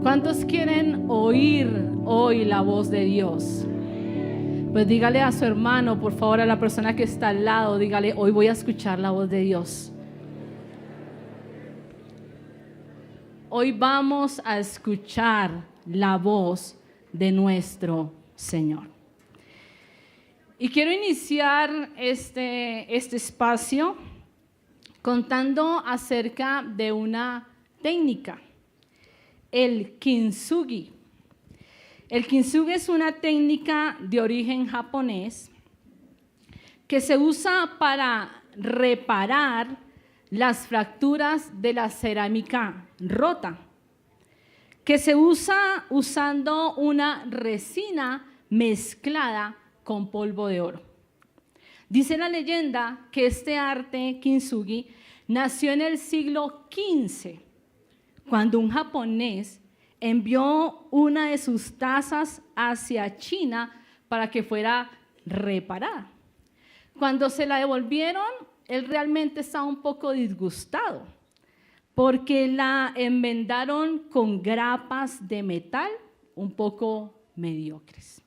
¿Cuántos quieren oír hoy la voz de Dios? Pues dígale a su hermano, por favor, a la persona que está al lado, dígale, hoy voy a escuchar la voz de Dios. Hoy vamos a escuchar la voz de nuestro Señor. Y quiero iniciar este espacio contando acerca de una técnica, el kintsugi. El kintsugi es una técnica de origen japonés que se usa para reparar las fracturas de la cerámica rota, que se usa usando una resina mezclada con polvo de oro. Dice la leyenda que este arte kintsugi nació en el siglo XV, cuando un japonés envió una de sus tazas hacia China para que fuera reparada. Cuando se la devolvieron, él realmente estaba un poco disgustado porque la enmendaron con grapas de metal un poco mediocres.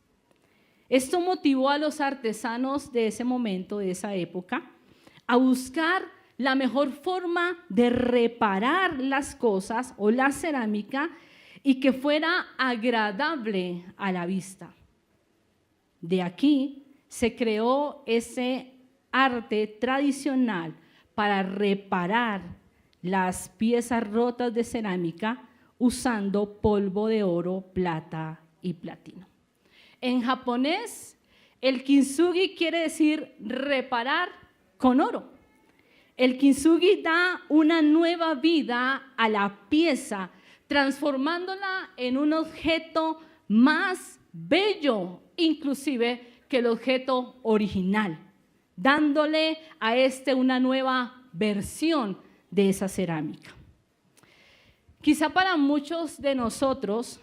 Esto motivó a los artesanos de ese momento, de esa época, a buscar la mejor forma de reparar las cosas o la cerámica y que fuera agradable a la vista. De aquí se creó ese arte tradicional para reparar las piezas rotas de cerámica usando polvo de oro, plata y platino. En japonés, el kintsugi quiere decir reparar con oro. El kintsugi da una nueva vida a la pieza, transformándola en un objeto más bello, inclusive que el objeto original, dándole a una nueva versión de esa cerámica. Quizá para muchos de nosotros,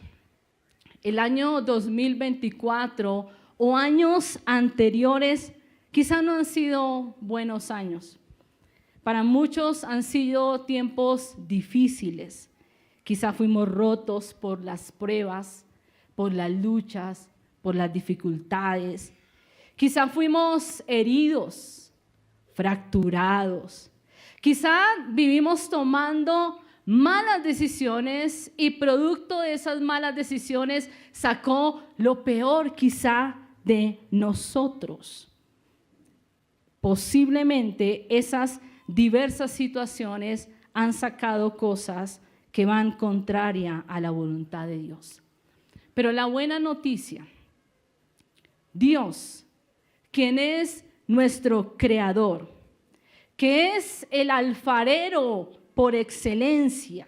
el año 2024 o años anteriores quizá no han sido buenos años. Para muchos han sido tiempos difíciles. Quizá fuimos rotos por las pruebas, por las luchas, por las dificultades. Quizá fuimos heridos, fracturados. Quizá vivimos tomando malas decisiones y producto de esas malas decisiones sacó lo peor quizá de nosotros. Posiblemente esas diversas situaciones han sacado cosas que van contraria a la voluntad de Dios. Pero la buena noticia, Dios, quien es nuestro creador, que es el alfarero por excelencia,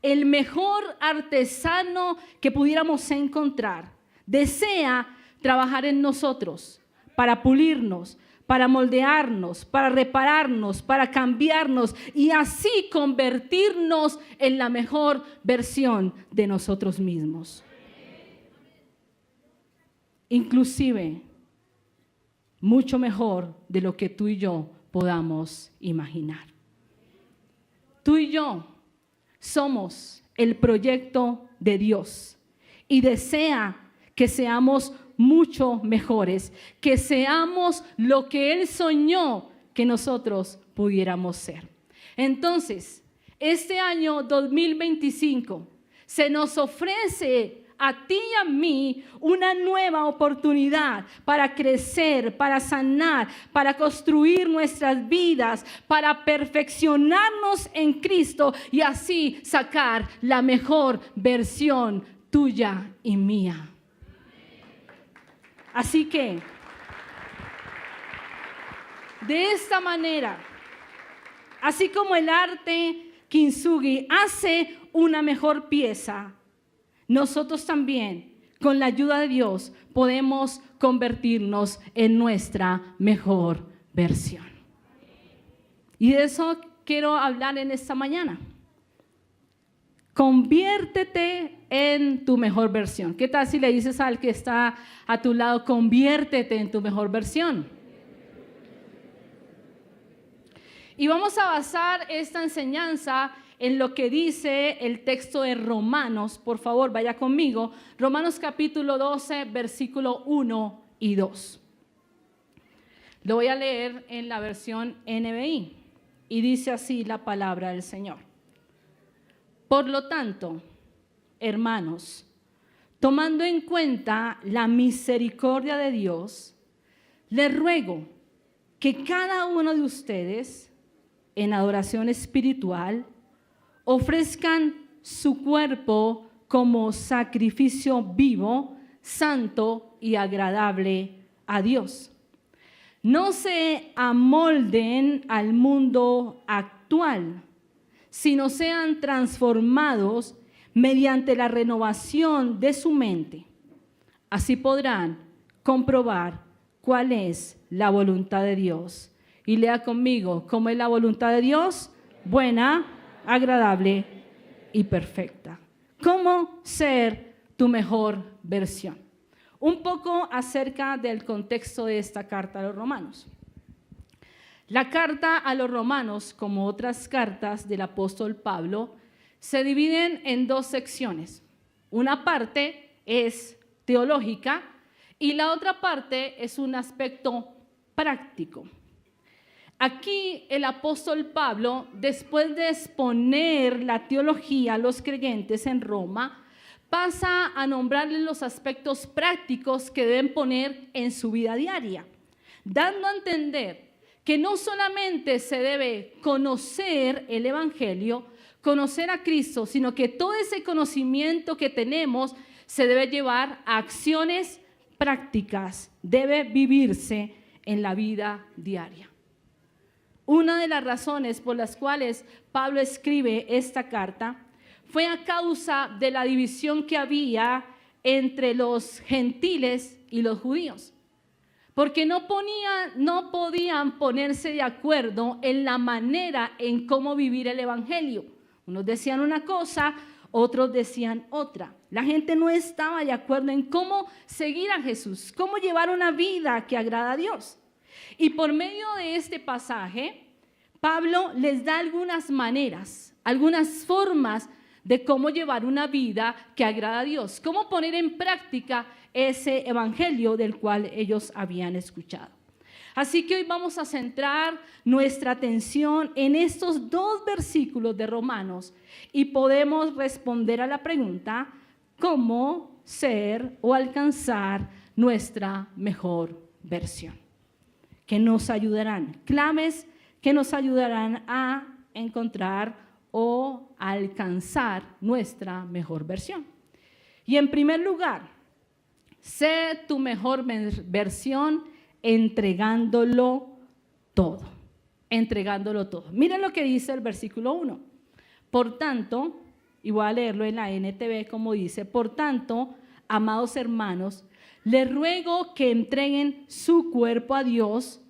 el mejor artesano que pudiéramos encontrar, desea trabajar en nosotros para pulirnos, para moldearnos, para repararnos, para cambiarnos y así convertirnos en la mejor versión de nosotros mismos. Inclusive, mucho mejor de lo que tú y yo podamos imaginar. Tú y yo somos el proyecto de Dios y desea que seamos mucho mejores, que seamos lo que Él soñó que nosotros pudiéramos ser. Entonces, este año 2025 se nos ofrece a ti y a mí una nueva oportunidad para crecer, para sanar, para construir nuestras vidas, para perfeccionarnos en Cristo y así sacar la mejor versión tuya y mía. Así que, de esta manera, así como el arte kintsugi hace una mejor pieza, nosotros también, con la ayuda de Dios, podemos convertirnos en nuestra mejor versión. Y de eso quiero hablar en esta mañana. Conviértete en tu mejor versión. ¿Qué tal si le dices al que está a tu lado, conviértete en tu mejor versión? Y vamos a basar esta enseñanza en lo que dice el texto de Romanos. Por favor, vaya conmigo. Romanos capítulo 12, versículo 1 y 2. Lo voy a leer en la versión NBI y dice así la palabra del Señor. Por lo tanto, hermanos, tomando en cuenta la misericordia de Dios, les ruego que cada uno de ustedes, en adoración espiritual, ofrezcan su cuerpo como sacrificio vivo, santo y agradable a Dios. No se amolden al mundo actual, sino sean transformados mediante la renovación de su mente. Así podrán comprobar cuál es la voluntad de Dios. Y lea conmigo, ¿cómo es la voluntad de Dios? Buena, agradable y perfecta. ¿Cómo ser tu mejor versión? Un poco acerca del contexto de esta carta a los romanos. La carta a los romanos, como otras cartas del apóstol Pablo, se dividen en dos secciones. Una parte es teológica y la otra parte es un aspecto práctico. Aquí el apóstol Pablo, después de exponer la teología a los creyentes en Roma, pasa a nombrarles los aspectos prácticos que deben poner en su vida diaria, dando a entender que no solamente se debe conocer el Evangelio, conocer a Cristo, sino que todo ese conocimiento que tenemos se debe llevar a acciones prácticas, debe vivirse en la vida diaria. Una de las razones por las cuales Pablo escribe esta carta fue a causa de la división que había entre los gentiles y los judíos, porque no podían ponerse de acuerdo en la manera en cómo vivir el Evangelio. Unos decían una cosa, otros decían otra. La gente no estaba de acuerdo en cómo seguir a Jesús, cómo llevar una vida que agrada a Dios. Y por medio de este pasaje, Pablo les da algunas maneras, algunas formas de cómo llevar una vida que agrada a Dios, cómo poner en práctica ese evangelio del cual ellos habían escuchado. Así que hoy vamos a centrar nuestra atención en estos dos versículos de Romanos y podemos responder a la pregunta, ¿cómo ser o alcanzar nuestra mejor versión? Que nos ayudarán, claves que nos ayudarán a encontrar o a alcanzar nuestra mejor versión. Y en primer lugar, sé tu mejor versión entregándolo todo. Entregándolo todo. Miren lo que dice el versículo 1. Por tanto, y voy a leerlo en la NTV como dice, por tanto, amados hermanos, les ruego que entreguen su cuerpo a Dios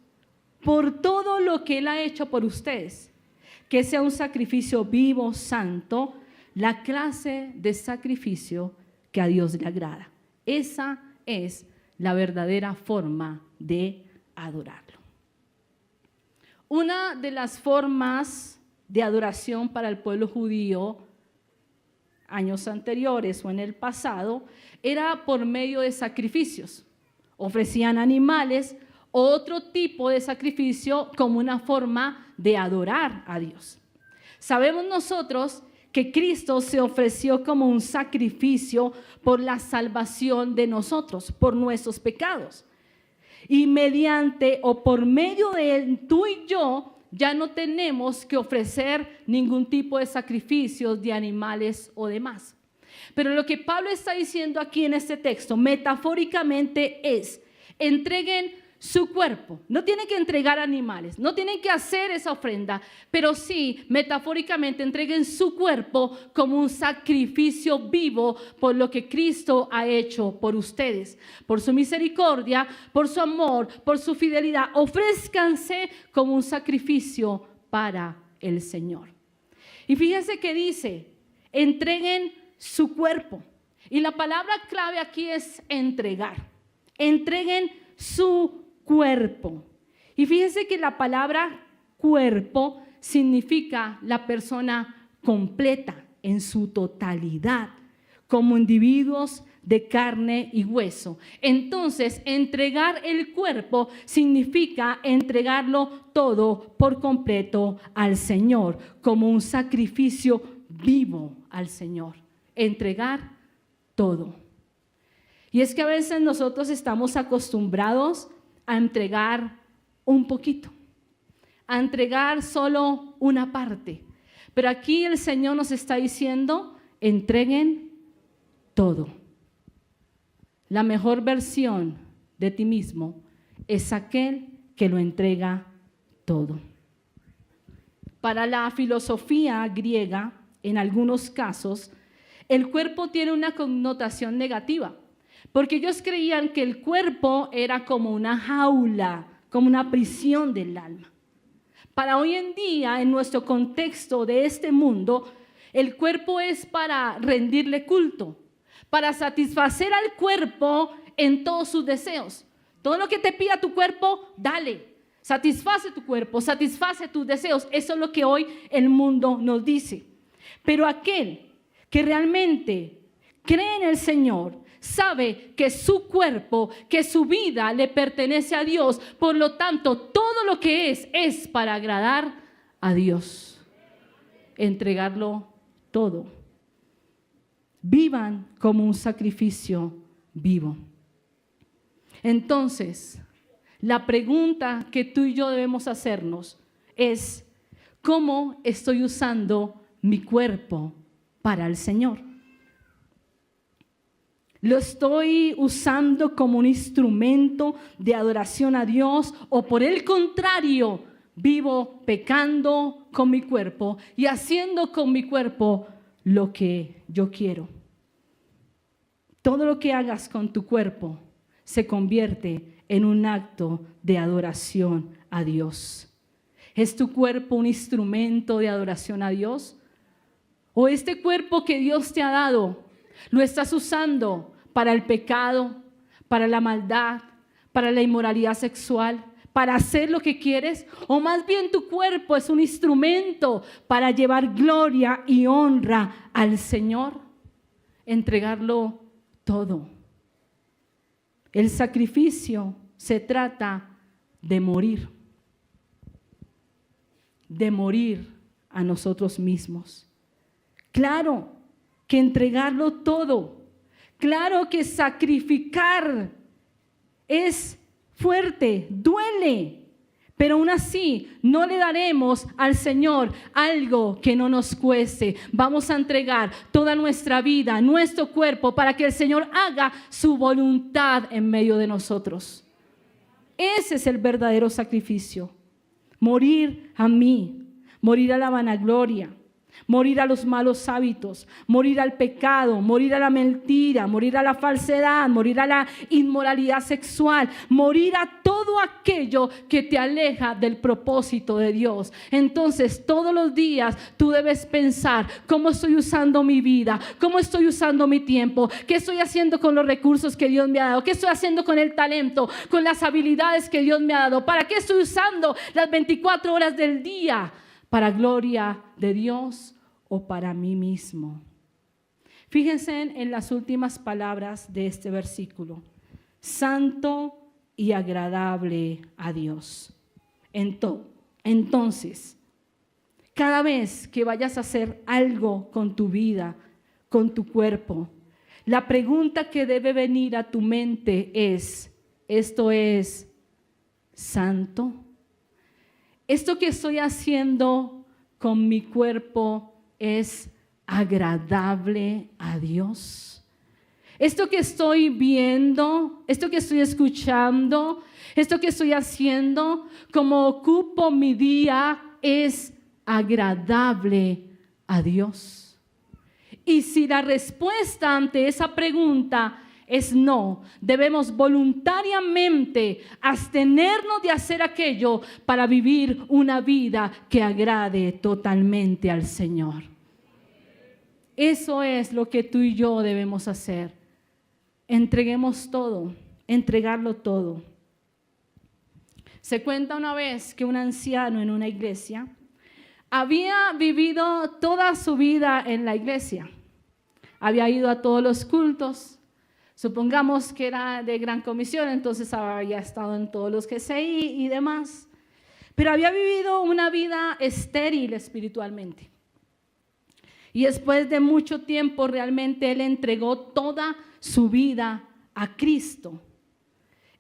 por todo lo que Él ha hecho por ustedes, que sea un sacrificio vivo, santo, la clase de sacrificio que a Dios le agrada. Esa es la verdadera forma de adorarlo. Una de las formas de adoración para el pueblo judío años anteriores o en el pasado era por medio de sacrificios. Ofrecían animales o otro tipo de sacrificio como una forma de adorar a Dios. Sabemos nosotros que Cristo se ofreció como un sacrificio por la salvación de nosotros, por nuestros pecados. Y mediante o por medio de Él, tú y yo ya no tenemos que ofrecer ningún tipo de sacrificios de animales o demás. Pero lo que Pablo está diciendo aquí en este texto, metafóricamente es, entreguen su cuerpo. No tienen que entregar animales, no tienen que hacer esa ofrenda, pero sí, metafóricamente, entreguen su cuerpo como un sacrificio vivo por lo que Cristo ha hecho por ustedes, por su misericordia, por su amor, por su fidelidad. Ofrézcanse como un sacrificio para el Señor. Y fíjense que dice, entreguen su cuerpo. Y la palabra clave aquí es entregar. Entreguen su cuerpo. Y fíjense que la palabra cuerpo significa la persona completa, en su totalidad, como individuos de carne y hueso. Entonces, entregar el cuerpo significa entregarlo todo por completo al Señor, como un sacrificio vivo al Señor. Entregar todo. Y es que a veces nosotros estamos acostumbrados a entregar un poquito, a entregar solo una parte. Pero aquí el Señor nos está diciendo, entreguen todo. La mejor versión de ti mismo es aquel que lo entrega todo. Para la filosofía griega, en algunos casos, el cuerpo tiene una connotación negativa, porque ellos creían que el cuerpo era como una jaula, como una prisión del alma. Para hoy en día, en nuestro contexto de este mundo, el cuerpo es para rendirle culto, para satisfacer al cuerpo en todos sus deseos. Todo lo que te pida tu cuerpo, dale. Satisface tu cuerpo, satisface tus deseos. Eso es lo que hoy el mundo nos dice. Pero aquel que realmente cree en el Señor, sabe que su cuerpo, que su vida le pertenece a Dios. Por lo tanto, todo lo que es para agradar a Dios. Entregarlo todo. Vivan como un sacrificio vivo. Entonces, la pregunta que tú y yo debemos hacernos es, ¿cómo estoy usando mi cuerpo para el Señor? ¿Lo estoy usando como un instrumento de adoración a Dios o por el contrario, vivo pecando con mi cuerpo y haciendo con mi cuerpo lo que yo quiero? Todo lo que hagas con tu cuerpo se convierte en un acto de adoración a Dios. ¿Es tu cuerpo un instrumento de adoración a Dios? ¿O este cuerpo que Dios te ha dado lo estás usando para el pecado, para la maldad, para la inmoralidad sexual, para hacer lo que quieres? ¿O más bien tu cuerpo es un instrumento para llevar gloria y honra al Señor? Entregarlo todo. El sacrificio se trata de morir a nosotros mismos. Claro que entregarlo todo, claro que sacrificar es fuerte, duele, pero aún así no le daremos al Señor algo que no nos cueste. Vamos a entregar toda nuestra vida, nuestro cuerpo, para que el Señor haga su voluntad en medio de nosotros. Ese es el verdadero sacrificio. Morir a mí, morir a la vanagloria, morir a los malos hábitos, morir al pecado, morir a la mentira, morir a la falsedad, morir a la inmoralidad sexual, morir a todo aquello que te aleja del propósito de Dios. Entonces, todos los días tú debes pensar: ¿cómo estoy usando mi vida? ¿Cómo estoy usando mi tiempo? ¿Qué estoy haciendo con los recursos que Dios me ha dado? ¿Qué estoy haciendo con el talento, con las habilidades que Dios me ha dado? ¿Para qué estoy usando las 24 horas del día? ¿Para gloria de Dios o para mí mismo? Fíjense en las últimas palabras de este versículo: santo y agradable a Dios. Entonces, cada vez que vayas a hacer algo con tu vida, con tu cuerpo, la pregunta que debe venir a tu mente es: ¿esto es santo? ¿Esto que estoy haciendo con mi cuerpo es agradable a Dios? ¿Esto que estoy viendo, esto que estoy escuchando, esto que estoy haciendo, como ocupo mi día, es agradable a Dios? Y si la respuesta ante esa pregunta es no, debemos voluntariamente abstenernos de hacer aquello para vivir una vida que agrade totalmente al Señor. Eso es lo que tú y yo debemos hacer. Entreguemos todo, entregarlo todo. Se cuenta una vez que un anciano en una iglesia había vivido toda su vida en la iglesia. Había ido a todos los cultos. Supongamos que era de Gran Comisión, entonces había estado en todos los GCI y demás. Pero había vivido una vida estéril espiritualmente. Y después de mucho tiempo realmente él entregó toda su vida a Cristo.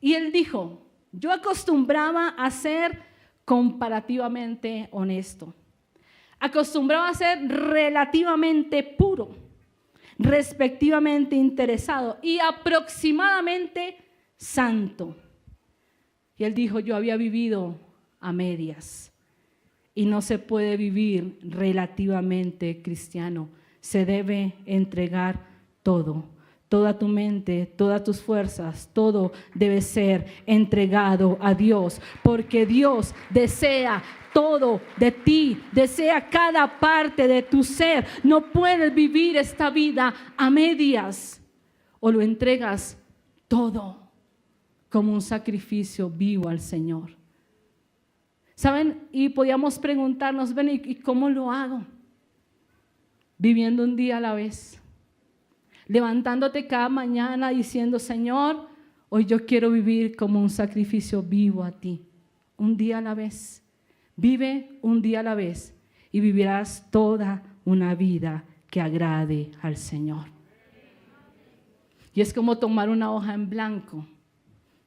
Y él dijo, yo acostumbraba a ser comparativamente honesto. Acostumbraba a ser relativamente puro, respectivamente interesado y aproximadamente santo. Y él dijo, yo había vivido a medias y no se puede vivir relativamente cristiano. Se debe entregar todo, toda tu mente, todas tus fuerzas, todo debe ser entregado a Dios, porque Dios desea todo de ti, desea cada parte de tu ser. No puedes vivir esta vida a medias, o lo entregas todo como un sacrificio vivo al Señor. ¿Saben? Y podíamos preguntarnos, ven, ¿y cómo lo hago? Viviendo un día a la vez, levantándote cada mañana diciendo, Señor, hoy yo quiero vivir como un sacrificio vivo a ti, un día a la vez. Vive un día a la vez y vivirás toda una vida que agrade al Señor. Y es como tomar una hoja en blanco.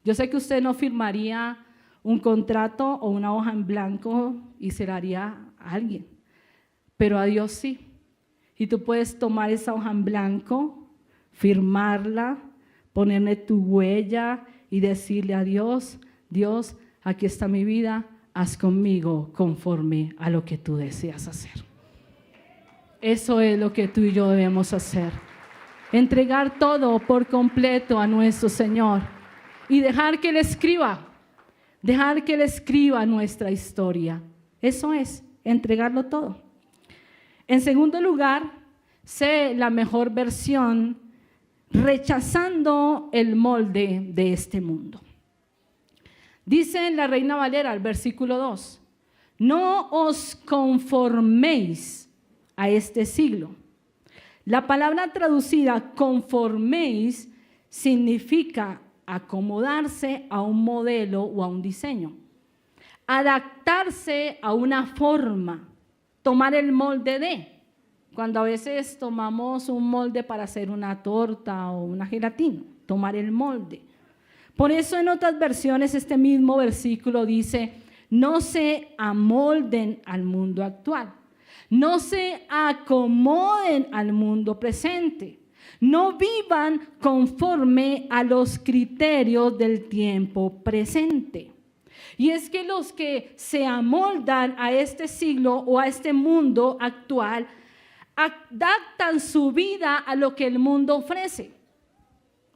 Yo sé que usted no firmaría un contrato o una hoja en blanco y se la haría a alguien, pero a Dios sí. Y tú puedes tomar esa hoja en blanco, firmarla, ponerle tu huella y decirle a Dios, Dios, aquí está mi vida, haz conmigo conforme a lo que tú deseas hacer. Eso es lo que tú y yo debemos hacer. Entregar todo por completo a nuestro Señor y dejar que Él escriba. Dejar que Él escriba nuestra historia. Eso es, entregarlo todo. En segundo lugar, sé la mejor versión rechazando el molde de este mundo. Dice en la Reina Valera, el versículo 2, no os conforméis a este siglo. La palabra traducida conforméis significa acomodarse a un modelo o a un diseño, adaptarse a una forma, tomar el molde de, cuando a veces tomamos un molde para hacer una torta o una gelatina, tomar el molde. Por eso en otras versiones este mismo versículo dice, no se amolden al mundo actual, no se acomoden al mundo presente. No vivan conforme a los criterios del tiempo presente. Y es que los que se amoldan a este siglo o a este mundo actual, adaptan su vida a lo que el mundo ofrece.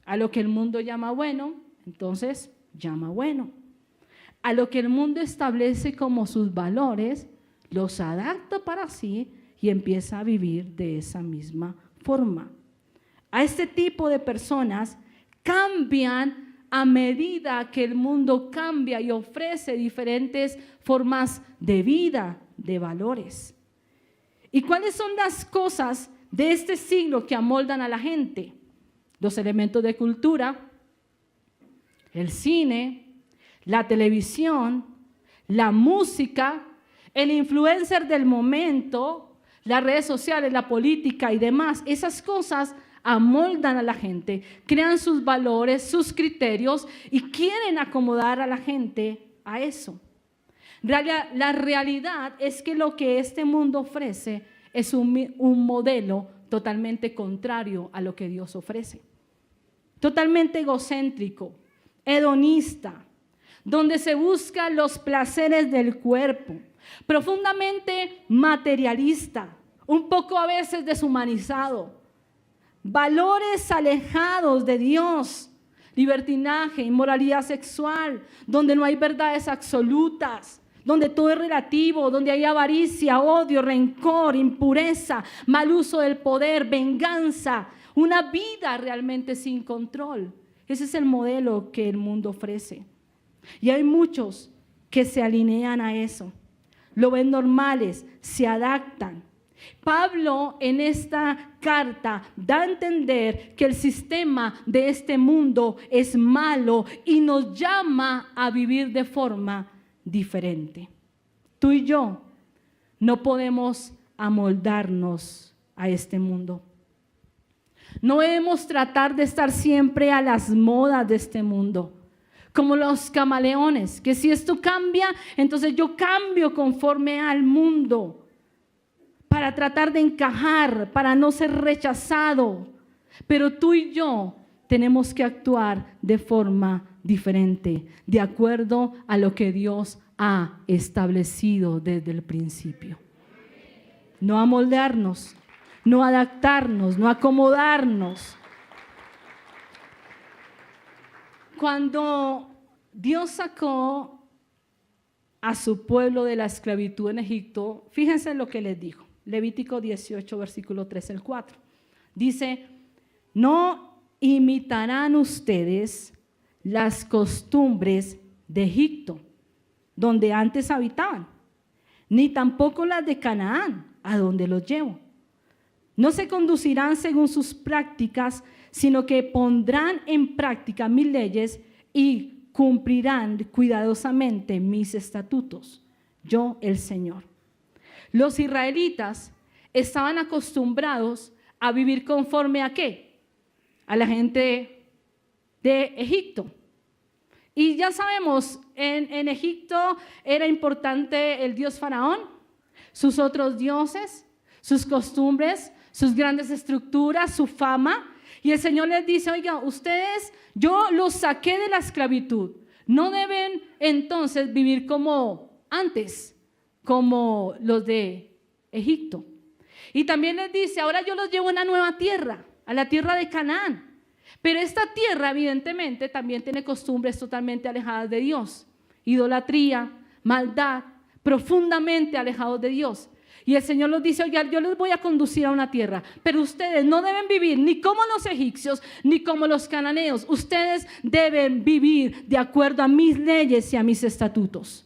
A lo que el mundo llama bueno, entonces llama bueno. A lo que el mundo establece como sus valores, los adapta para sí y empieza a vivir de esa misma forma. A este tipo de personas cambian a medida que el mundo cambia y ofrece diferentes formas de vida, de valores. ¿Y cuáles son las cosas de este siglo que amoldan a la gente? Los elementos de cultura, el cine, la televisión, la música, el influencer del momento, las redes sociales, la política y demás. Esas cosas amoldan a la gente, crean sus valores, sus criterios y quieren acomodar a la gente a eso. La realidad es que lo que este mundo ofrece es un modelo totalmente contrario a lo que Dios ofrece. Totalmente egocéntrico, hedonista, donde se buscan los placeres del cuerpo, profundamente materialista, un poco a veces deshumanizado. Valores alejados de Dios, libertinaje, inmoralidad sexual, donde no hay verdades absolutas, donde todo es relativo, donde hay avaricia, odio, rencor, impureza, mal uso del poder, venganza, una vida realmente sin control. Ese es el modelo que el mundo ofrece. Y hay muchos que se alinean a eso. lo ven normales, se adaptan. Pablo en esta carta da a entender que el sistema de este mundo es malo y nos llama a vivir de forma diferente. Tú y yo no podemos amoldarnos a este mundo. No debemos tratar de estar siempre a las modas de este mundo, como los camaleones, que si esto cambia, entonces yo cambio conforme al mundo, para tratar de encajar, para no ser rechazado. Pero tú y yo tenemos que actuar de forma diferente, de acuerdo a lo que Dios ha establecido desde el principio. No amoldarnos, no adaptarnos, no acomodarnos. Cuando Dios sacó a su pueblo de la esclavitud en Egipto, fíjense lo que les dijo. Levítico 18, versículo 3 al 4. Dice, no imitarán ustedes las costumbres de Egipto, donde antes habitaban, ni tampoco las de Canaán, a donde los llevo. No se conducirán según sus prácticas, sino que pondrán en práctica mis leyes y cumplirán cuidadosamente mis estatutos. Yo, el Señor. Los israelitas estaban acostumbrados a vivir conforme a ¿qué? A la gente de Egipto. Y ya sabemos, en Egipto era importante el dios Faraón, sus otros dioses, sus costumbres, sus grandes estructuras, su fama. Y el Señor les dice, oiga, ustedes, yo los saqué de la esclavitud. No deben entonces vivir como antes, como los de Egipto. Y también les dice, ahora yo los llevo a una nueva tierra, a la tierra de Canaán. Pero esta tierra evidentemente también tiene costumbres totalmente alejadas de Dios. Idolatría, maldad, profundamente alejados de Dios. Y el Señor nos dice, oiga, yo les voy a conducir a una tierra, pero ustedes no deben vivir ni como los egipcios, ni como los cananeos. Ustedes deben vivir de acuerdo a mis leyes y a mis estatutos.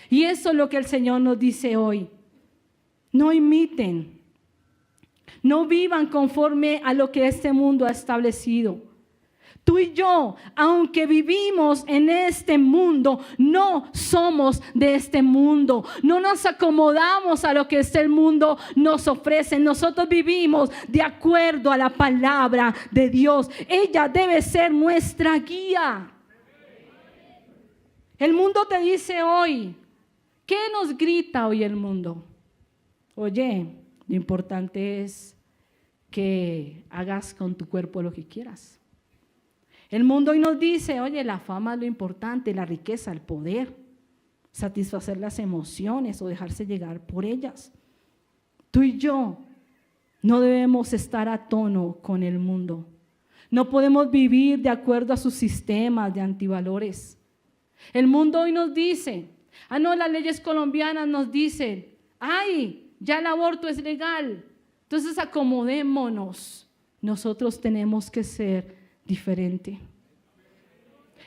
Y eso es lo que el Señor nos dice hoy. No imiten, no vivan conforme a lo que este mundo ha establecido. Tú y yo, aunque vivimos en este mundo, no somos de este mundo. No nos acomodamos a lo que este mundo nos ofrece. Nosotros vivimos de acuerdo a la palabra de Dios. Ella debe ser nuestra guía. El mundo te dice hoy, ¿qué nos grita hoy el mundo? Oye, lo importante es que hagas con tu cuerpo lo que quieras. El mundo hoy nos dice, oye, la fama es lo importante, la riqueza, el poder, satisfacer las emociones o dejarse llegar por ellas. Tú y yo no debemos estar a tono con el mundo. No podemos vivir de acuerdo a sus sistemas de antivalores. El mundo hoy nos dice, no, las leyes colombianas nos dicen, ay, ya el aborto es legal. Entonces acomodémonos. Nosotros tenemos que ser diferente.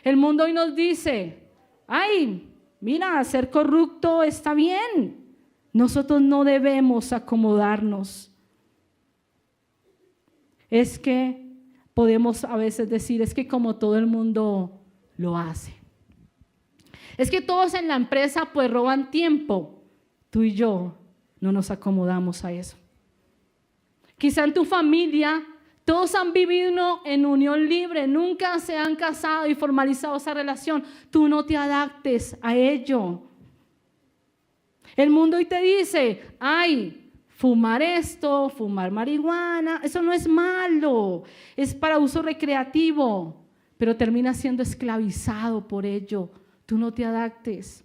El mundo hoy nos dice, ay, mira, ser corrupto está bien. Nosotros no debemos acomodarnos. Es que podemos a veces decir, es que como todo el mundo lo hace. Es que todos en la empresa pues roban tiempo. Tú y yo no nos acomodamos a eso. Quizá en tu familia todos han vivido en unión libre, nunca se han casado y formalizado esa relación. Tú no te adaptes a ello. El mundo hoy te dice, ay, fumar esto, fumar marihuana, eso no es malo, es para uso recreativo, pero terminas siendo esclavizado por ello. Tú no te adaptes.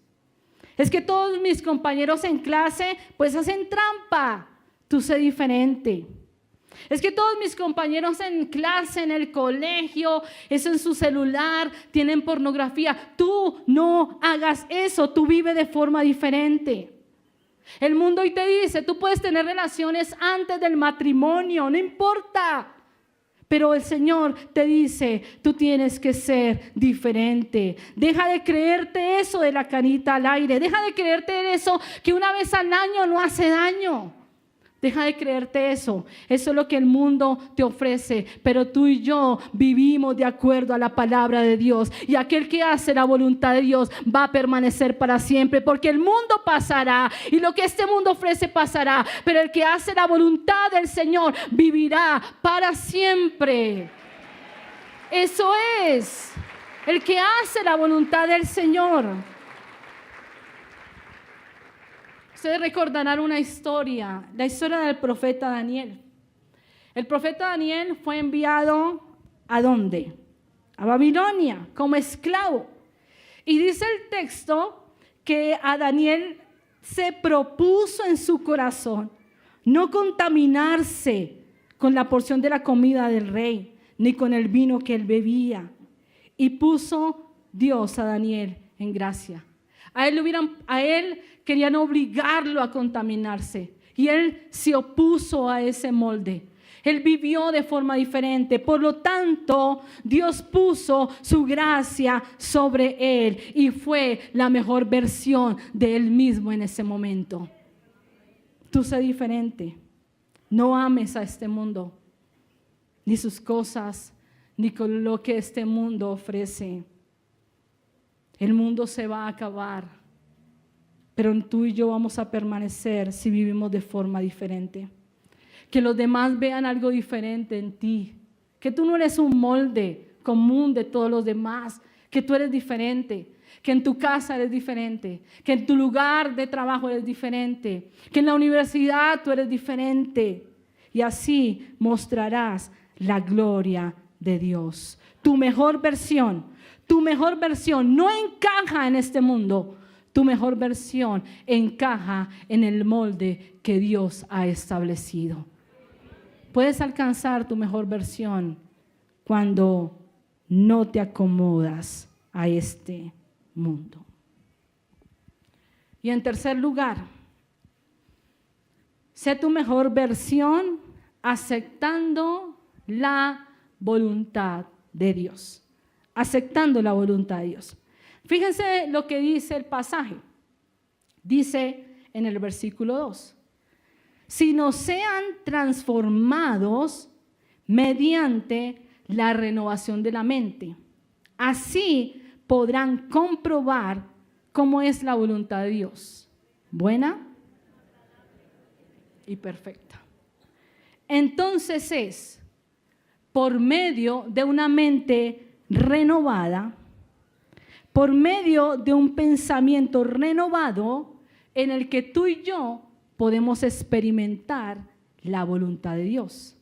Es que todos mis compañeros en clase pues hacen trampa, tú sé diferente. Es que todos mis compañeros en clase, en el colegio, eso en su celular, tienen pornografía. Tú no hagas eso, tú vive de forma diferente. El mundo hoy te dice, tú puedes tener relaciones antes del matrimonio, no importa. Pero el Señor te dice, tú tienes que ser diferente. Deja de creerte eso de la canita al aire. Deja de creerte eso que una vez al año no hace daño. Deja de creerte eso. Eso es lo que el mundo te ofrece. Pero tú y yo vivimos de acuerdo a la palabra de Dios. Y aquel que hace la voluntad de Dios va a permanecer para siempre. Porque el mundo pasará y lo que este mundo ofrece pasará. Pero el que hace la voluntad del Señor vivirá para siempre. Eso es. El que hace la voluntad del Señor. Ustedes recordarán una historia, la historia del profeta Daniel. El profeta Daniel fue enviado ¿a dónde? A Babilonia como esclavo. Y dice el texto que a Daniel se propuso en su corazón no contaminarse con la porción de la comida del rey, ni con el vino que él bebía. Y puso Dios a Daniel en gracia. A él querían obligarlo a contaminarse y él se opuso a ese molde. Él vivió de forma diferente. Por lo tanto, Dios puso su gracia sobre él y fue la mejor versión de él mismo en ese momento. Tú sé diferente. No ames a este mundo, ni sus cosas, ni con lo que este mundo ofrece. El mundo se va a acabar, pero tú y yo vamos a permanecer si vivimos de forma diferente. Que los demás vean algo diferente en ti, que tú no eres un molde común de todos los demás, que tú eres diferente, que en tu casa eres diferente, que en tu lugar de trabajo eres diferente, que en la universidad tú eres diferente, y así mostrarás la gloria de Dios. Tu mejor versión no encaja en este mundo. Tu mejor versión encaja en el molde que Dios ha establecido. Puedes alcanzar tu mejor versión cuando no te acomodas a este mundo. Y en tercer lugar, sé tu mejor versión aceptando la voluntad de Dios. Aceptando la voluntad de Dios. Fíjense lo que dice el pasaje. Dice en el versículo 2. Sino sean transformados mediante la renovación de la mente. Así podrán comprobar cómo es la voluntad de Dios. Buena y perfecta. Entonces es por medio de una mente renovada, por medio de un pensamiento renovado en el que tú y yo podemos experimentar la voluntad de Dios.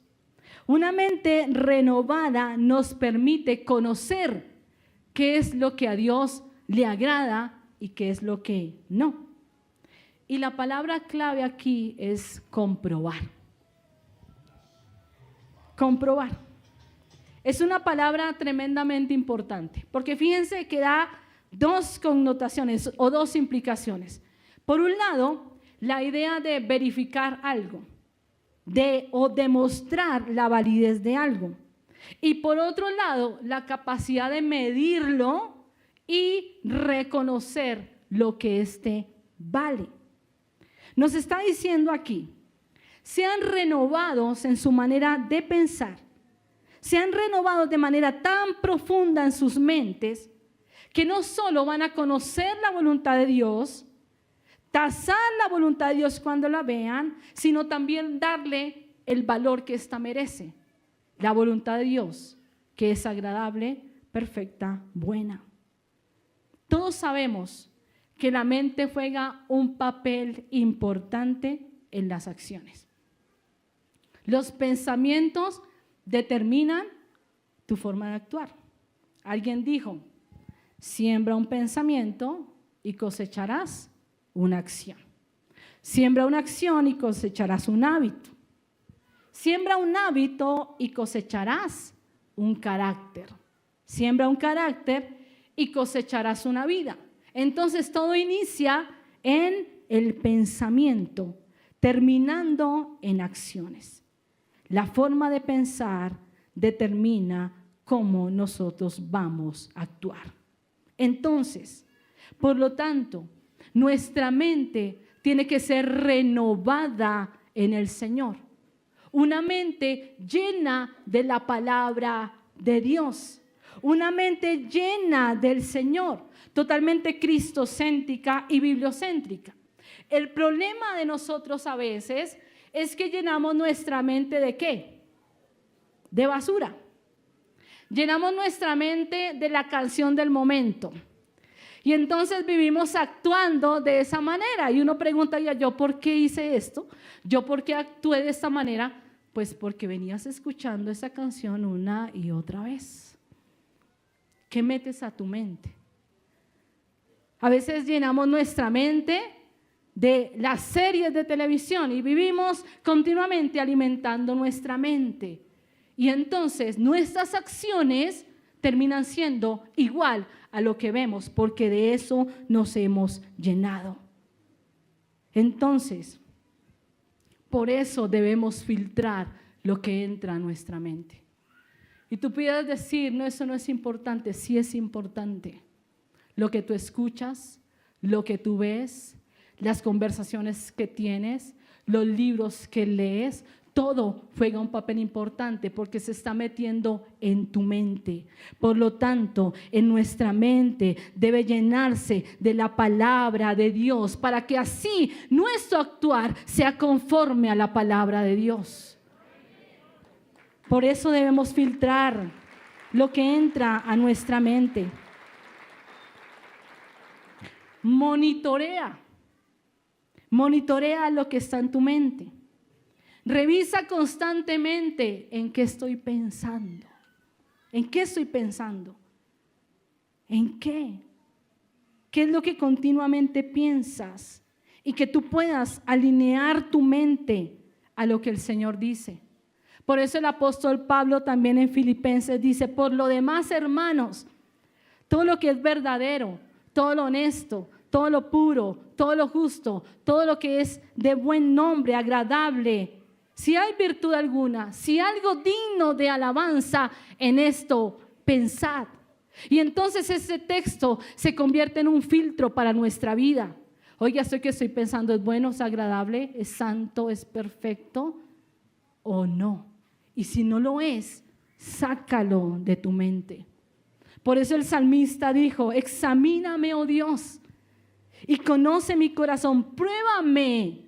Una mente renovada nos permite conocer qué es lo que a Dios le agrada y qué es lo que no. Y la palabra clave aquí es comprobar. Comprobar. Es una palabra tremendamente importante, porque fíjense que da dos connotaciones o dos implicaciones. Por un lado, la idea de verificar algo, o demostrar la validez de algo. Y por otro lado, la capacidad de medirlo y reconocer lo que éste vale. Nos está diciendo aquí, sean renovados en su manera de pensar, sean renovados de manera tan profunda en sus mentes, que no solo van a conocer la voluntad de Dios, tasar la voluntad de Dios cuando la vean, sino también darle el valor que ésta merece. La voluntad de Dios, que es agradable, perfecta, buena. Todos sabemos que la mente juega un papel importante en las acciones. Los pensamientos determinan tu forma de actuar. Alguien dijo, siembra un pensamiento y cosecharás una acción. Siembra una acción y cosecharás un hábito. Siembra un hábito y cosecharás un carácter. Siembra un carácter y cosecharás una vida. Entonces todo inicia en el pensamiento, terminando en acciones. La forma de pensar determina cómo nosotros vamos a actuar. Entonces, por lo tanto, nuestra mente tiene que ser renovada en el Señor. Una mente llena de la palabra de Dios. Una mente llena del Señor, totalmente cristocéntrica y bibliocéntrica. El problema de nosotros a veces es que llenamos nuestra mente ¿de qué? De basura. Llenamos nuestra mente de la canción del momento. Y entonces vivimos actuando de esa manera. Y uno pregunta, ¿yo por qué hice esto? ¿Yo por qué actué de esta manera? Pues porque venías escuchando esa canción una y otra vez. ¿Qué metes a tu mente? A veces llenamos nuestra mente de las series de televisión y vivimos continuamente alimentando nuestra mente. Y entonces nuestras acciones terminan siendo igual a lo que vemos, porque de eso nos hemos llenado. Entonces, por eso debemos filtrar lo que entra a nuestra mente. Y tú puedes decir, no, eso no es importante. Sí es importante. Lo que tú escuchas, lo que tú ves, las conversaciones que tienes, los libros que lees, todo juega un papel importante porque se está metiendo en tu mente. Por lo tanto, en nuestra mente debe llenarse de la palabra de Dios para que así nuestro actuar sea conforme a la palabra de Dios. Por eso debemos filtrar lo que entra a nuestra mente. Monitorea lo que está en tu mente. Revisa constantemente en qué estoy pensando. ¿En qué estoy pensando? ¿En qué? ¿Qué es lo que continuamente piensas? Y que tú puedas alinear tu mente a lo que el Señor dice. Por eso el apóstol Pablo también en Filipenses dice, por lo demás, hermanos, todo lo que es verdadero, todo lo honesto, todo lo puro, todo lo justo, todo lo que es de buen nombre, agradable, si hay virtud alguna, si algo digno de alabanza, en esto pensad. Y entonces ese texto se convierte en un filtro para nuestra vida. Oiga, esto que estoy pensando es bueno, es agradable, es santo, es perfecto o no. Y si no lo es, sácalo de tu mente. Por eso el salmista dijo, examíname, oh Dios, y conoce mi corazón, pruébame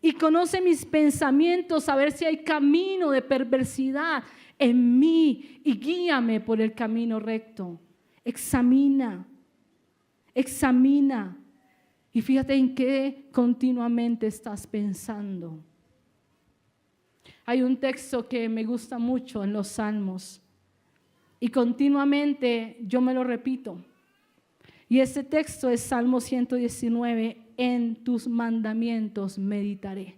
y conoce mis pensamientos, a ver si hay camino de perversidad en mí y guíame por el camino recto. Examina y fíjate en qué continuamente estás pensando. Hay un texto que me gusta mucho en los Salmos y continuamente yo me lo repito. Y ese texto es Salmo 119, en tus mandamientos meditaré,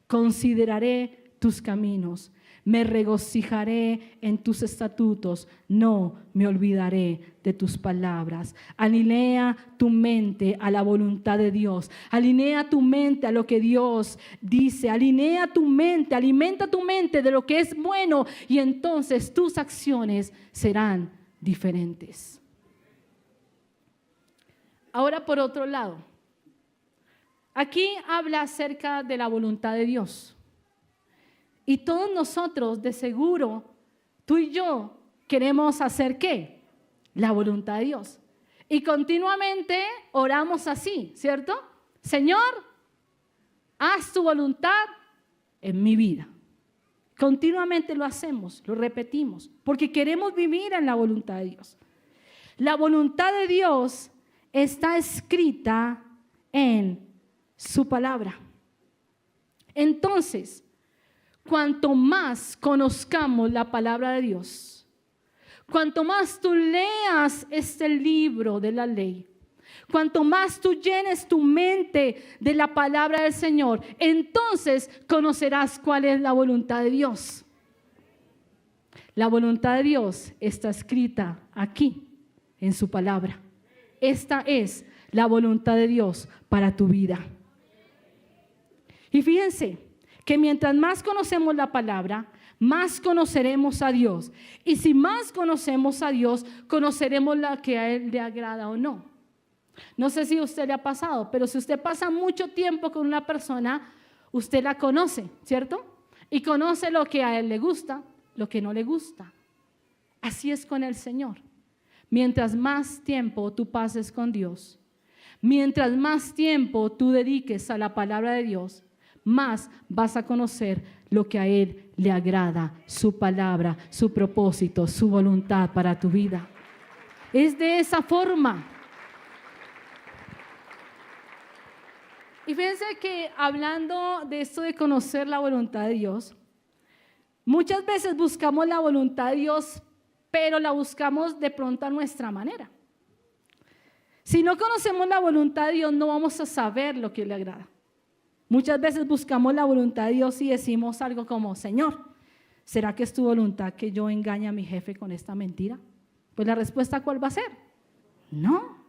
consideraré tus caminos, me regocijaré en tus estatutos, no me olvidaré de tus palabras. Alinea tu mente a la voluntad de Dios, alinea tu mente a lo que Dios dice, alinea tu mente, alimenta tu mente de lo que es bueno y entonces tus acciones serán diferentes. Ahora por otro lado, aquí habla acerca de la voluntad de Dios. Y todos nosotros, de seguro, tú y yo, queremos hacer ¿qué? La voluntad de Dios. Y continuamente oramos así, ¿cierto? Señor, haz tu voluntad en mi vida. Continuamente lo hacemos, lo repetimos, porque queremos vivir en la voluntad de Dios. La voluntad de Dios está escrita en su palabra. Entonces, cuanto más conozcamos la palabra de Dios, cuanto más tú leas este libro de la ley, cuanto más tú llenes tu mente de la palabra del Señor, entonces conocerás cuál es la voluntad de Dios. La voluntad de Dios está escrita aquí, en su palabra. Esta es la voluntad de Dios para tu vida. Y fíjense que mientras más conocemos la palabra, más conoceremos a Dios. Y si más conocemos a Dios, conoceremos lo que a Él le agrada o no. No sé si a usted le ha pasado, pero si usted pasa mucho tiempo con una persona, usted la conoce, ¿cierto? Y conoce lo que a Él le gusta, lo que no le gusta. Así es con el Señor. Mientras más tiempo tú pases con Dios, mientras más tiempo tú dediques a la palabra de Dios, más vas a conocer lo que a Él le agrada, su palabra, su propósito, su voluntad para tu vida. Es de esa forma. Y fíjense que hablando de esto de conocer la voluntad de Dios, muchas veces buscamos la voluntad de Dios, pero la buscamos de pronto a nuestra manera. Si no conocemos la voluntad de Dios, no vamos a saber lo que le agrada. Muchas veces buscamos la voluntad de Dios y decimos algo como: Señor, ¿será que es tu voluntad que yo engañe a mi jefe con esta mentira? Pues la respuesta, ¿cuál va a ser? No.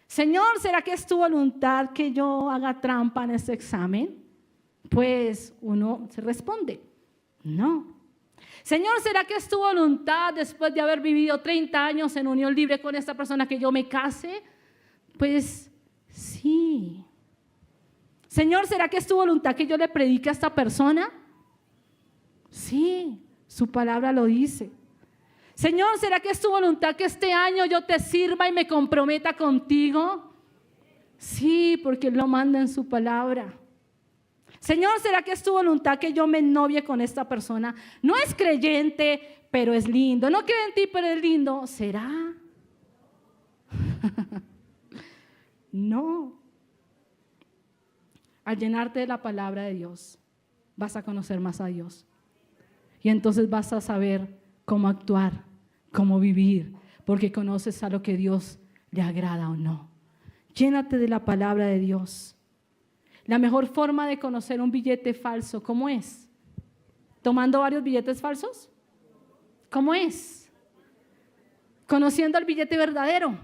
Señor, ¿será que es tu voluntad que yo haga trampa en este examen? Pues uno se responde: no. Señor, ¿será que es tu voluntad después de haber vivido 30 años en unión libre con esta persona que yo me case? Pues sí. Señor, ¿será que es tu voluntad que yo le predique a esta persona? Sí, su palabra lo dice. Señor, ¿será que es tu voluntad que este año yo te sirva y me comprometa contigo? Sí, porque Él lo manda en su palabra. Señor, ¿será que es tu voluntad que yo me novie con esta persona? No es creyente, pero es lindo. No cree en ti, pero es lindo. ¿Será? No. Al llenarte de la palabra de Dios, vas a conocer más a Dios. Y entonces vas a saber cómo actuar, cómo vivir, porque conoces a lo que Dios le agrada o no. Llénate de la palabra de Dios. La mejor forma de conocer un billete falso, ¿cómo es? ¿Tomando varios billetes falsos? ¿Cómo es? Conociendo el billete verdadero.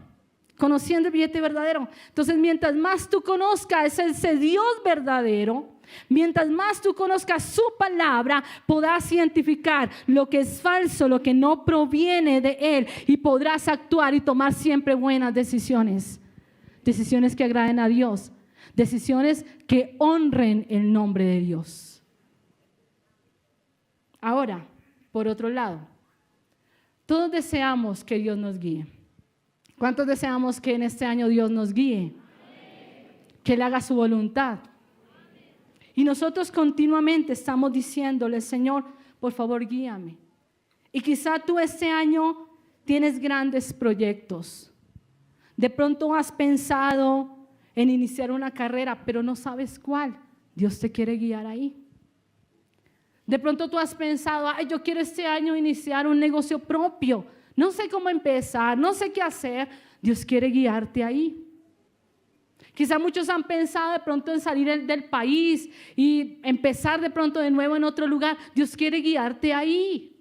Conociendo el billete verdadero. Entonces, mientras más tú conozcas ese Dios verdadero, mientras más tú conozcas su palabra, podrás identificar lo que es falso, lo que no proviene de Él, y podrás actuar y tomar siempre buenas decisiones. Decisiones que agraden a Dios. Decisiones que honren el nombre de Dios. Ahora, por otro lado, todos deseamos que Dios nos guíe. ¿Cuántos deseamos que en este año Dios nos guíe? Que Él haga su voluntad. Y nosotros continuamente estamos diciéndole: Señor, por favor, guíame. Y quizá tú este año tienes grandes proyectos. De pronto has pensado en iniciar una carrera, pero no sabes cuál. Dios te quiere guiar ahí. De pronto tú has pensado: ay, yo quiero este año iniciar un negocio propio. No sé cómo empezar, no sé qué hacer. Dios quiere guiarte ahí. Quizá muchos han pensado de pronto en salir del país y empezar de pronto de nuevo en otro lugar. Dios quiere guiarte ahí.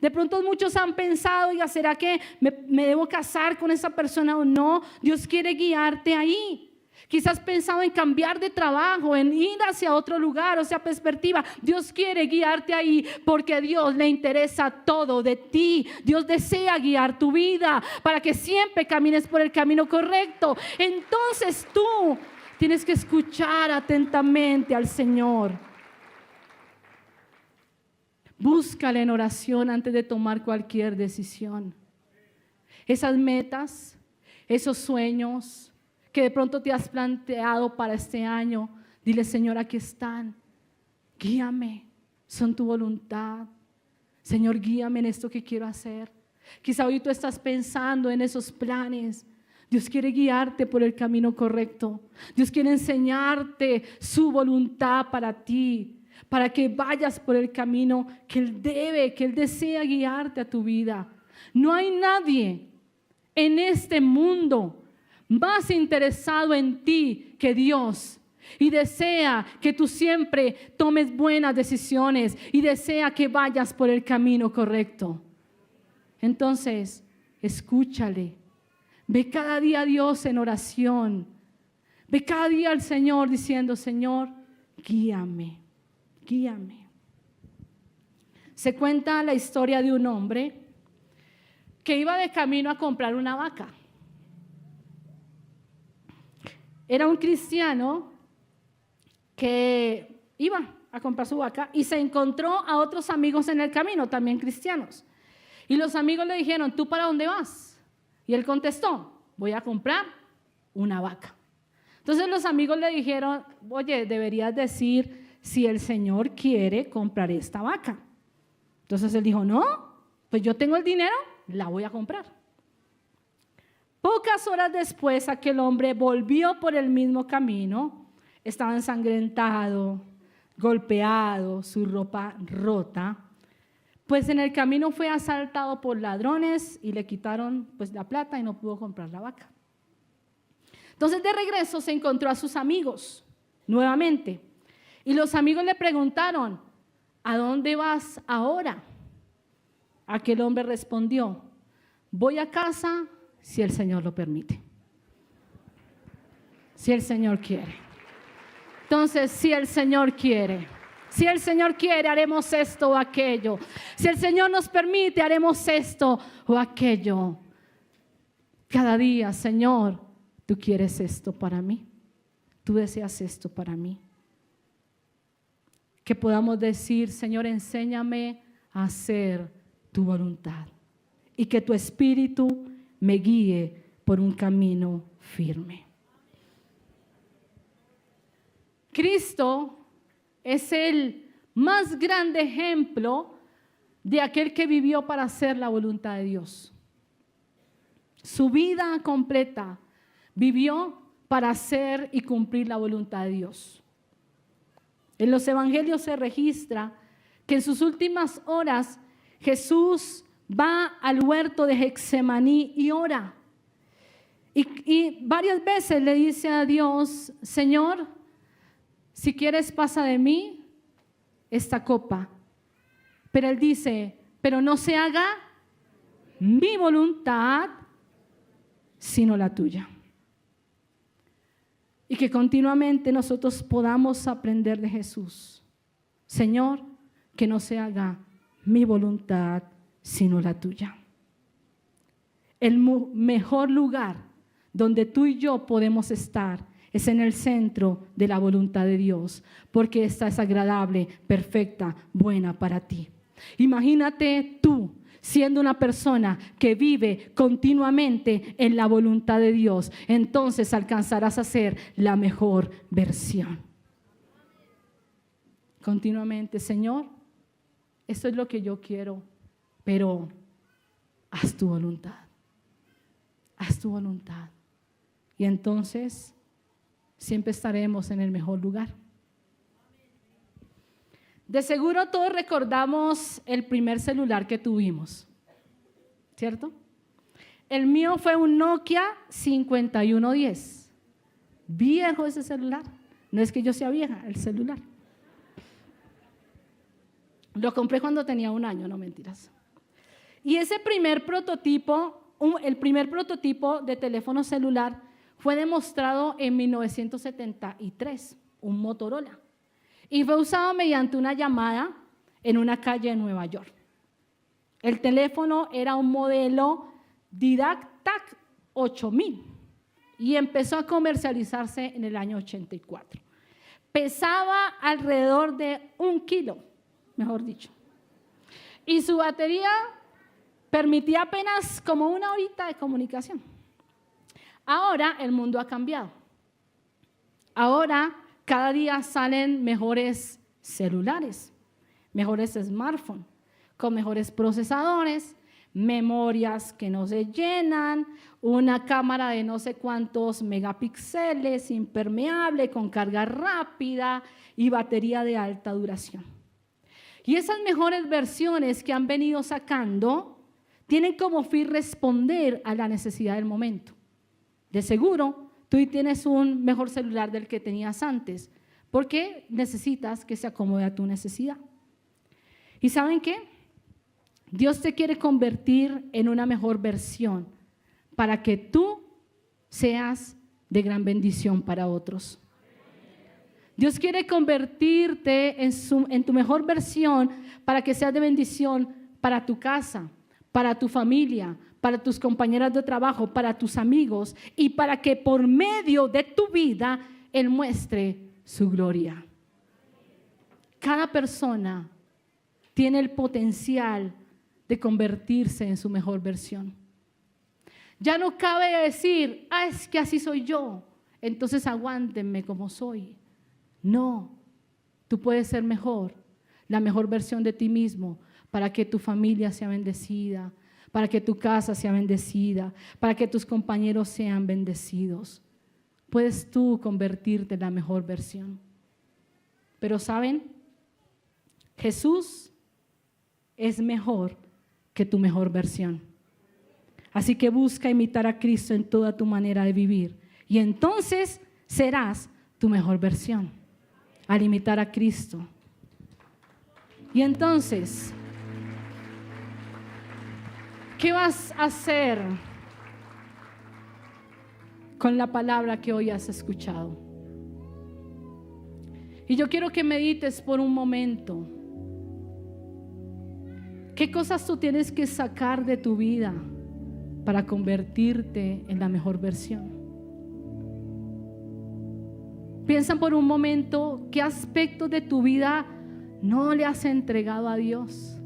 De pronto muchos han pensado: oiga, ¿será que me debo casar con esa persona o no? Dios quiere guiarte ahí. Quizás has pensado en cambiar de trabajo, en ir hacia otro lugar, o sea, perspectiva. Dios quiere guiarte ahí porque a Dios le interesa todo de ti. Dios desea guiar tu vida para que siempre camines por el camino correcto. Entonces tú tienes que escuchar atentamente al Señor. Búscale en oración antes de tomar cualquier decisión. Esas metas, esos sueños que de pronto te has planteado para este año, dile: Señor, aquí están. Guíame, son tu voluntad. Señor, guíame en esto que quiero hacer. Quizá hoy tú estás pensando en esos planes. Dios quiere guiarte por el camino correcto. Dios quiere enseñarte su voluntad para ti, para que vayas por el camino que Él desea guiarte a tu vida. No hay nadie en este mundo más interesado en ti que Dios, y desea que tú siempre tomes buenas decisiones y desea que vayas por el camino correcto. Entonces, escúchale. Ve cada día a Dios en oración. Ve cada día al Señor diciendo: Señor, guíame, guíame. se cuenta la historia de un hombre que iba de camino a comprar una vaca. Era un cristiano que iba a comprar su vaca y se encontró a otros amigos en el camino, también cristianos. Y los amigos le dijeron, ¿tú para dónde vas? Y él contestó, voy a comprar una vaca. Entonces los amigos le dijeron, oye, deberías decir, si el Señor quiere, comprar esta vaca. Entonces él dijo, no, pues yo tengo el dinero, la voy a comprar. Pocas horas después, aquel hombre volvió por el mismo camino, estaba ensangrentado, golpeado, su ropa rota, pues en el camino fue asaltado por ladrones y le quitaron pues la plata y no pudo comprar la vaca. Entonces de regreso se encontró a sus amigos nuevamente y los amigos le preguntaron, ¿a dónde vas ahora? Aquel hombre respondió, voy a casa si el Señor lo permite, si el Señor quiere. Entonces, si el Señor quiere, haremos esto o aquello. Si el Señor nos permite, haremos esto o aquello. Cada día, Señor, tú quieres esto para mí, tú deseas esto para mí. Que podamos decir, Señor, enséñame a hacer tu voluntad y que tu Espíritu me guíe por un camino firme. Cristo es el más grande ejemplo de aquel que vivió para hacer la voluntad de Dios. Su vida completa vivió para hacer y cumplir la voluntad de Dios. En los evangelios se registra que en sus últimas horas Jesús va al huerto de Getsemaní y ora. Y varias veces le dice a Dios, Señor, si quieres pasa de mí esta copa. Pero él dice, pero no se haga mi voluntad, sino la tuya. Y que continuamente nosotros podamos aprender de Jesús. Señor, que no se haga mi voluntad, sino la tuya. El mejor lugar donde tú y yo podemos estar es en el centro de la voluntad de Dios, porque esta es agradable, perfecta, buena para ti. Imagínate tú siendo una persona que vive continuamente en la voluntad de Dios, entonces alcanzarás a ser la mejor versión. Continuamente, Señor, esto es lo que yo quiero, pero haz tu voluntad. Haz tu voluntad. Y entonces siempre estaremos en el mejor lugar. De seguro todos recordamos el primer celular que tuvimos, ¿cierto? El mío fue un Nokia 5110. Viejo ese celular. No es que yo sea vieja, el celular. Lo compré cuando tenía 1 año, no mentiras. Y ese primer prototipo, el primer prototipo de teléfono celular fue demostrado en 1973, un Motorola. Y fue usado mediante una llamada en una calle de Nueva York. El teléfono era un modelo Didactac 8000 y empezó a comercializarse en el año 84. Pesaba alrededor de 1 kilo, mejor dicho. Y su batería permitía apenas como 1 horita de comunicación. Ahora el mundo ha cambiado. Ahora cada día salen mejores celulares, mejores smartphones, con mejores procesadores, memorias que no se llenan, una cámara de no sé cuántos megapíxeles, impermeable, con carga rápida y batería de alta duración. Y esas mejores versiones que han venido sacando tienen como fin responder a la necesidad del momento. De seguro, tú tienes un mejor celular del que tenías antes, porque necesitas que se acomode a tu necesidad. ¿Y saben qué? Dios te quiere convertir en una mejor versión para que tú seas de gran bendición para otros. Dios quiere convertirte en tu mejor versión para que seas de bendición para tu casa, para tu familia, para tus compañeras de trabajo, para tus amigos y para que por medio de tu vida Él muestre su gloria. Cada persona tiene el potencial de convertirse en su mejor versión. Ya no cabe decir, es que así soy yo, entonces aguántenme como soy. No, tú puedes ser mejor, la mejor versión de ti mismo, para que tu familia sea bendecida, para que tu casa sea bendecida, para que tus compañeros sean bendecidos. Puedes tú convertirte en la mejor versión. Pero ¿saben? Jesús es mejor que tu mejor versión. Así que busca imitar a Cristo en toda tu manera de vivir. Y entonces serás tu mejor versión al imitar a Cristo. Y entonces, ¿qué vas a hacer con la palabra que hoy has escuchado? Y yo quiero que medites por un momento. ¿Qué cosas tú tienes que sacar de tu vida para convertirte en la mejor versión? Piensa por un momento qué aspectos de tu vida no le has entregado a Dios.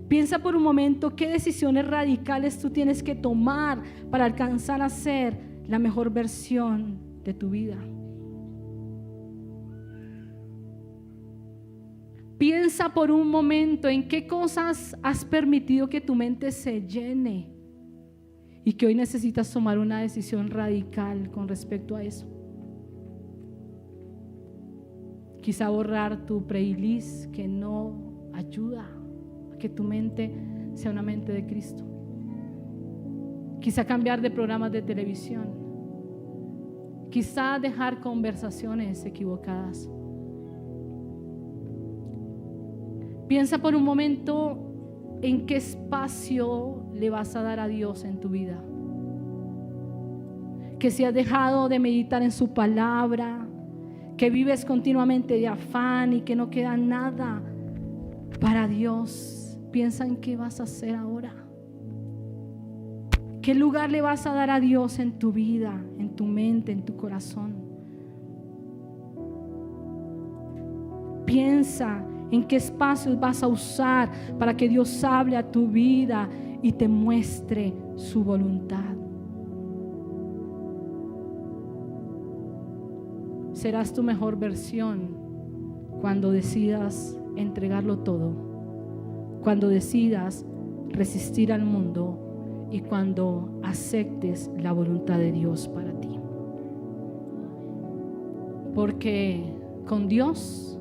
Piensa por un momento qué decisiones radicales tú tienes que tomar para alcanzar a ser la mejor versión de tu vida. Piensa por un momento en qué cosas has permitido que tu mente se llene y que hoy necesitas tomar una decisión radical con respecto a eso. Quizá borrar tu playlist que no ayuda a que tu mente sea una mente de Cristo. Quizá cambiar de programas de televisión. Quizá dejar conversaciones equivocadas. Piensa por un momento en qué espacio le vas a dar a Dios en tu vida. Que si has dejado de meditar en su palabra, que vives continuamente de afán y que no queda nada para Dios. Piensa en qué vas a hacer ahora. ¿Qué lugar le vas a dar a Dios en tu vida, en tu mente, en tu corazón? Piensa en qué espacios vas a usar para que Dios hable a tu vida y te muestre su voluntad. Serás tu mejor versión cuando decidas entregarlo todo, cuando decidas resistir al mundo y cuando aceptes la voluntad de Dios para ti. Porque con Dios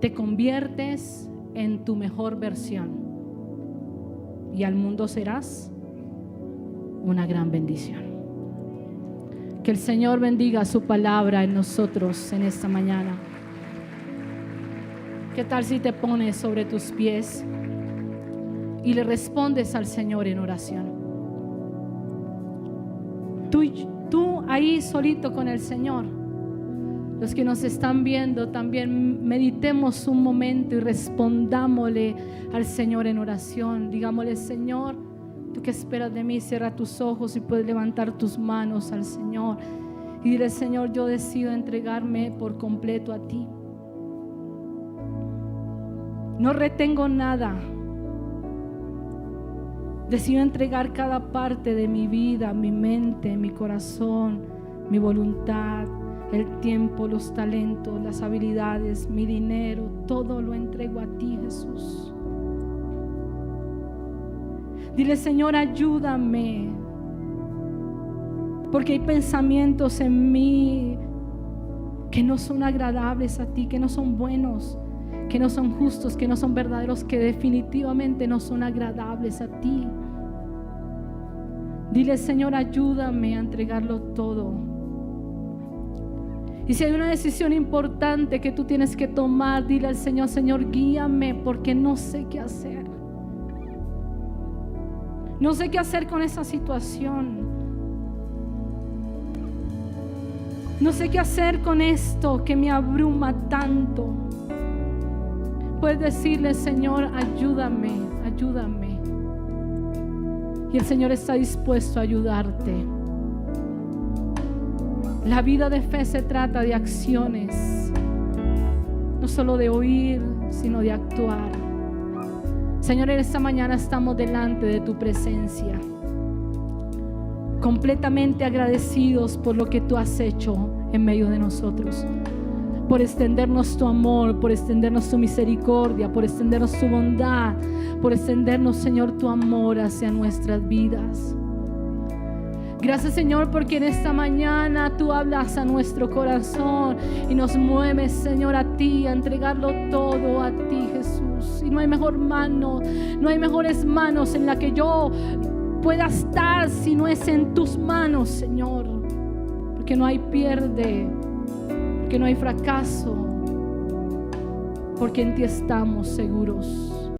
te conviertes en tu mejor versión y al mundo serás una gran bendición. Que el Señor bendiga su palabra en nosotros en esta mañana. ¿Qué tal si te pones sobre tus pies y le respondes al Señor en oración? Tú ahí solito con el Señor. Los que nos están viendo también meditemos un momento y respondámosle al Señor en oración. Digámosle: Señor, ¿tú qué esperas de mí? Cierra tus ojos y puedes levantar tus manos al Señor y dile: Señor, yo decido entregarme por completo a ti. No retengo nada. Decido entregar cada parte de mi vida, mi mente, mi corazón, mi voluntad, el tiempo, los talentos, las habilidades, mi dinero, todo lo entrego a ti, Jesús. Dile: Señor, ayúdame, porque hay pensamientos en mí que no son agradables a ti, que no son buenos, que no son justos, que no son verdaderos, que definitivamente no son agradables a ti. Dile: Señor, ayúdame a entregarlo todo. Y si hay una decisión importante que tú tienes que tomar, dile al Señor: Señor, guíame, porque no sé qué hacer. No sé qué hacer con esa situación. No sé qué hacer con esto que me abruma tanto. Puedes decirle, Señor, ayúdame, ayúdame. Y el Señor está dispuesto a ayudarte. La vida de fe se trata de acciones, no solo de oír, sino de actuar. Señor, en esta mañana estamos delante de tu presencia, completamente agradecidos por lo que tú has hecho en medio de nosotros, por extendernos tu amor, por extendernos tu misericordia, por extendernos tu bondad, por extendernos, Señor, tu amor hacia nuestras vidas. Gracias, Señor, porque en esta mañana tú hablas a nuestro corazón y nos mueves, Señor, a ti, a entregarlo todo a ti, Jesús. Y no hay mejor mano, no hay mejores manos en la que yo pueda estar si no es en tus manos, Señor. Porque no hay pierde, porque no hay fracaso, porque en ti estamos seguros.